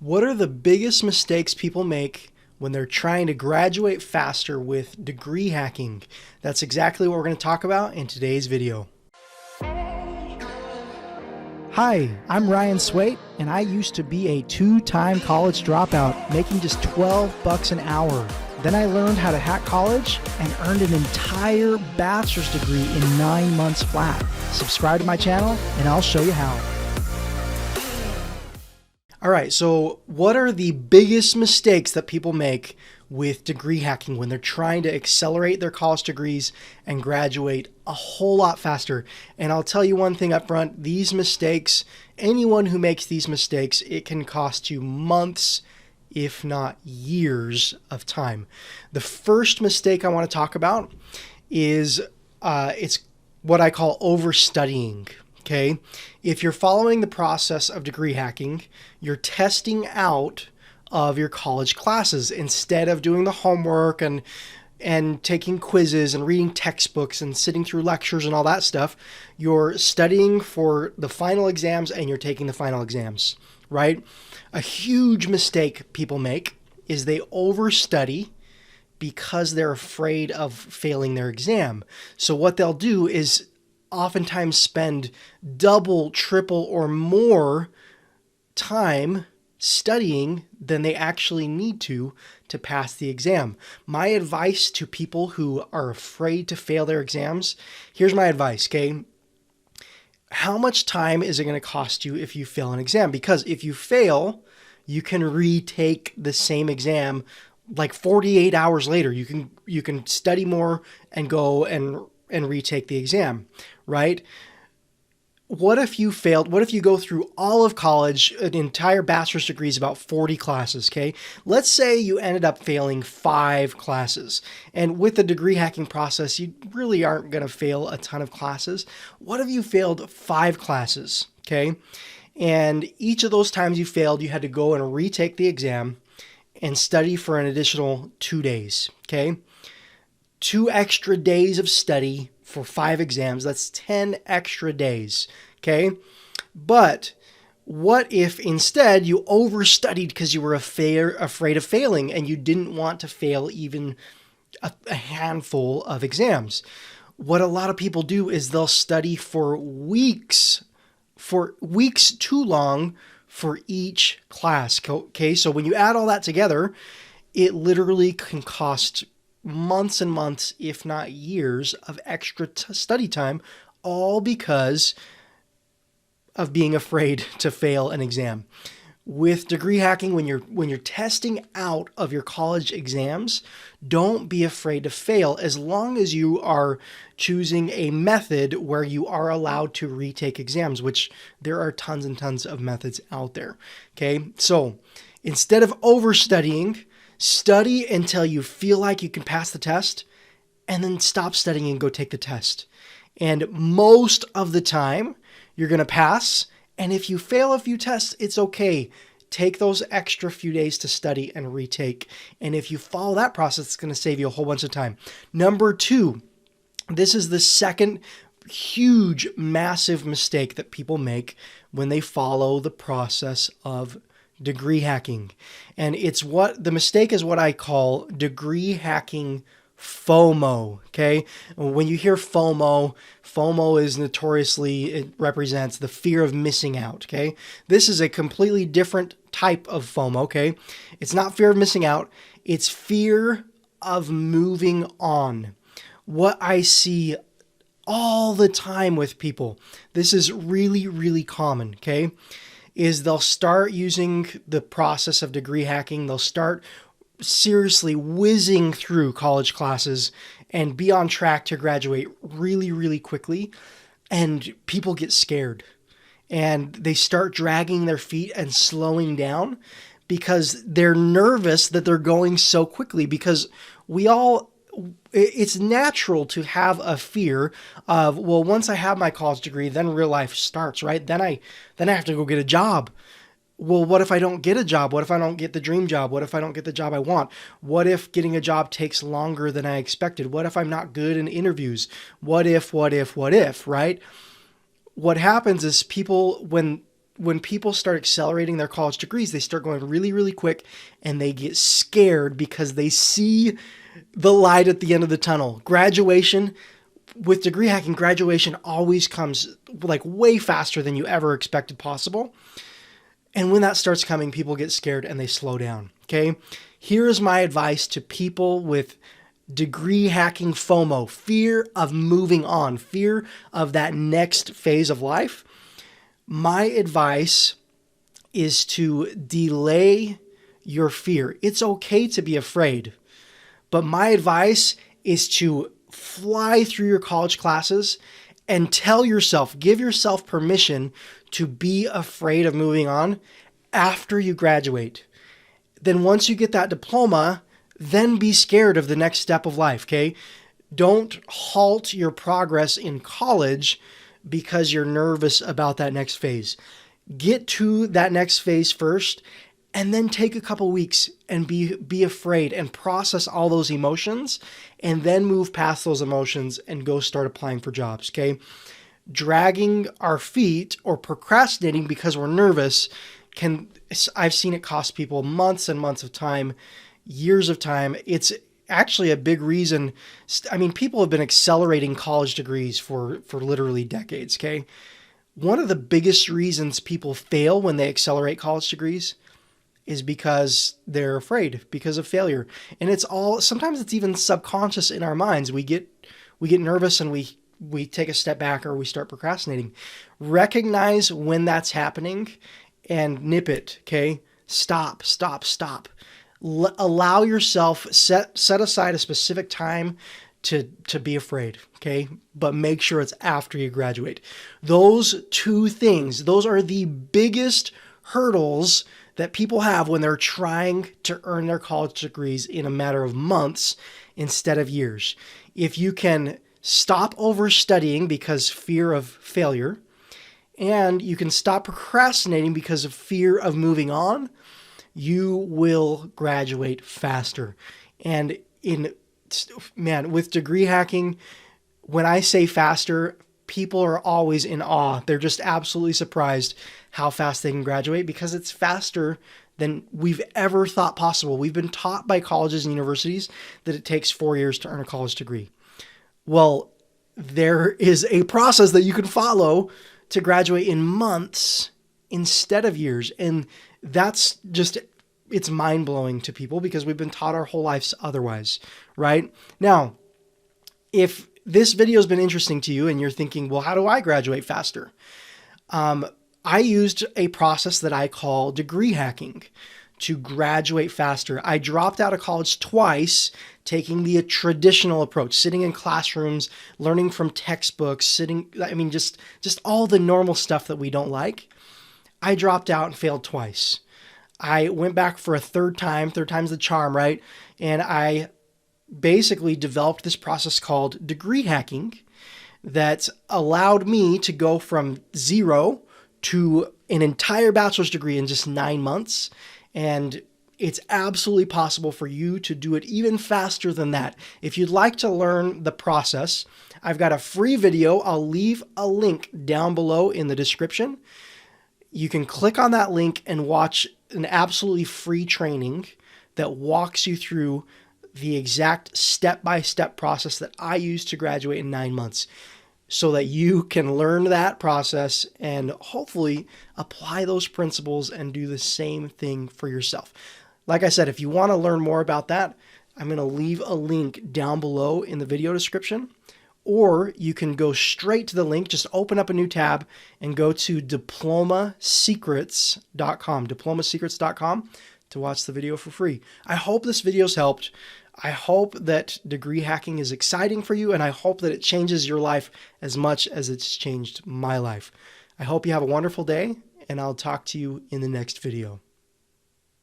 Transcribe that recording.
What are the biggest mistakes people make when they're trying to graduate faster with degree hacking? That's exactly what we're going to talk about in today's video. Hi, I'm Ryan Swayt, and I used to be a two-time college dropout, making just $12 an hour. Then I learned how to hack college and earned an entire bachelor's degree in 9 months flat. Subscribe to my channel, and I'll show you how. All right, so what are the biggest mistakes that people make with degree hacking when they're trying to accelerate their college degrees and graduate a whole lot faster? And I'll tell you one thing up front, these mistakes, anyone who makes these mistakes, it can cost you months, if not years of time. The first mistake I want to talk about is it's what I call overstudying. Okay, if you're following the process of degree hacking, you're testing out of your college classes instead of doing the homework and taking quizzes and reading textbooks and sitting through lectures and all that stuff. You're studying for the final exams and you're taking the final exams, right? A huge mistake people make is they overstudy because they're afraid of failing their exam. So what they'll do is oftentimes spend double, triple, or more time studying than they actually need to pass the exam. My advice to people who are afraid to fail their exams, here's my advice, okay? How much time is it going to cost you if you fail an exam? Because if you fail, you can retake the same exam like 48 hours later. You can study more and go and retake the exam, right? What if you failed? What if you go through all of college, an entire bachelor's degree is about 40 classes, okay? Let's say you ended up failing 5 classes. And with the degree hacking process, you really aren't going to fail a ton of classes. What if you failed 5 classes, okay? And each of those times you failed, you had to go and retake the exam and study for an additional 2 days, okay? 2 extra days of study for 5 exams. That's 10 extra days, okay? But what if instead you overstudied because you were afraid of failing and you didn't want to fail even a handful of exams? What a lot of people do is they'll study for weeks too long for each class, okay? So when you add all that together, it literally can cost months and months, if not years, of extra study time, all because of being afraid to fail an exam. With degree hacking, when you're testing out of your college exams, don't be afraid to fail as long as you are choosing a method where you are allowed to retake exams, which there are tons and tons of methods out there. Okay, so instead of overstudying, study until you feel like you can pass the test, and then stop studying and go take the test. And most of the time, you're going to pass. And if you fail a few tests, it's okay. Take those extra few days to study and retake. And if you follow that process, it's going to save you a whole bunch of time. Number 2, this is the second huge, massive mistake that people make when they follow the process of degree hacking. And the mistake is what I call degree hacking FOMO, okay? When you hear FOMO is notoriously, it represents the fear of missing out, okay? This is a completely different type of FOMO, okay? It's not fear of missing out, it's fear of moving on. What I see all the time with people, this is really, really common, okay? Is they'll start using the process of degree hacking. They'll start seriously whizzing through college classes and be on track to graduate really, really quickly. And people get scared and they start dragging their feet and slowing down because they're nervous that they're going so quickly, because it's natural to have a fear of, well, once I have my college degree, then real life starts, right? Then I have to go get a job. Well, what if I don't get a job? What if I don't get the dream job? What if I don't get the job I want? What if getting a job takes longer than I expected? What if I'm not good in interviews? What if, right? What happens is people, when when people start accelerating their college degrees, they start going really, really quick, and they get scared because they see the light at the end of the tunnel. Graduation, with degree hacking, graduation always comes like way faster than you ever expected possible. And when that starts coming, people get scared and they slow down. Okay. Here is my advice to people with degree hacking FOMO, fear of moving on, fear of that next phase of life. My advice is to delay your fear. It's okay to be afraid, but my advice is to fly through your college classes and tell yourself, give yourself permission to be afraid of moving on after you graduate. Then once you get that diploma, then be scared of the next step of life, okay? Don't halt your progress in college because you're nervous about that next phase. Get to that next phase first, and then take a couple weeks and be afraid and process all those emotions, and then move past those emotions and go start applying for jobs, okay? Dragging our feet or procrastinating because we're nervous I've seen it cost people months and months of time, years of time. It's actually a big reason. I mean, people have been accelerating college degrees for literally decades, okay? One of the biggest reasons people fail when they accelerate college degrees is because they're afraid, because of failure. And sometimes it's even subconscious in our minds. We get nervous and we take a step back, or we start procrastinating. Recognize when that's happening and nip it, okay? Stop. Allow yourself, set aside a specific time to be afraid, okay? But make sure it's after you graduate. Those two things, those are the biggest hurdles that people have when they're trying to earn their college degrees in a matter of months instead of years. If you can stop overstudying because fear of failure, and you can stop procrastinating because of fear of moving on, you will graduate faster. And with degree hacking, when I say faster, people are always in awe. They're just absolutely surprised how fast they can graduate, because it's faster than we've ever thought possible. We've been taught by colleges and universities that it takes 4 years to earn a college degree. Well, there is a process that you can follow to graduate in months instead of years. And that's just, it's mind-blowing to people because we've been taught our whole lives otherwise, right? Now, if this video has been interesting to you and you're thinking, well, how do I graduate faster? I used a process that I call degree hacking to graduate faster. I dropped out of college twice, taking the traditional approach, sitting in classrooms, learning from textbooks, just all the normal stuff that we don't like. I dropped out and failed twice. I went back for a third time. Third time's the charm, right? And I basically developed this process called degree hacking that allowed me to go from 0 to an entire bachelor's degree in just 9 months. And it's absolutely possible for you to do it even faster than that. If you'd like to learn the process, I've got a free video. I'll leave a link down below in the description. You can click on that link and watch an absolutely free training that walks you through the exact step-by-step process that I used to graduate in 9 months, so that you can learn that process and hopefully apply those principles and do the same thing for yourself. Like I said, if you want to learn more about that, I'm going to leave a link down below in the video description, or you can go straight to the link. Just open up a new tab and go to diplomasecrets.com to watch the video for free. I hope this video's helped. I hope that degree hacking is exciting for you, and I hope that it changes your life as much as it's changed my life. I hope you have a wonderful day, and I'll talk to you in the next video.